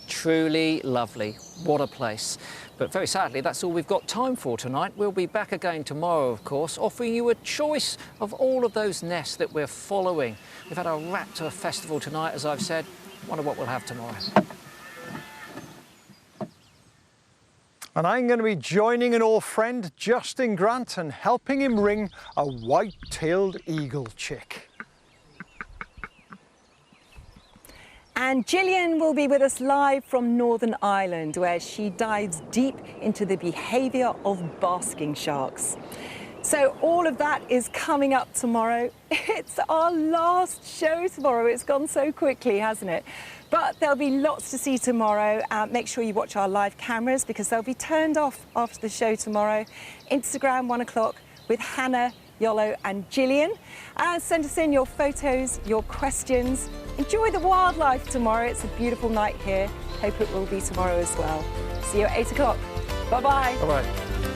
Truly lovely. What a place. But very sadly, that's all we've got time for tonight. We'll be back again tomorrow, of course, offering you a choice of all of those nests that we're following. We've had our raptor festival tonight, as I've said. Wonder what we'll have tomorrow. And I'm going to be joining an old friend, Justin Grant, and helping him ring a white-tailed eagle chick. And Gillian will be with us live from Northern Ireland, where she dives deep into the behaviour of basking sharks. So all of that is coming up tomorrow. It's our last show tomorrow. It's gone so quickly, hasn't it? But there'll be lots to see tomorrow. Make sure you watch our live cameras because they'll be turned off after the show tomorrow. Instagram, 1 o'clock, with Hannah, Yolo and Gillian. Send us in your photos, your questions. Enjoy the wildlife tomorrow. It's a beautiful night here. Hope it will be tomorrow as well. See you at 8 o'clock. Bye-bye. Bye-bye.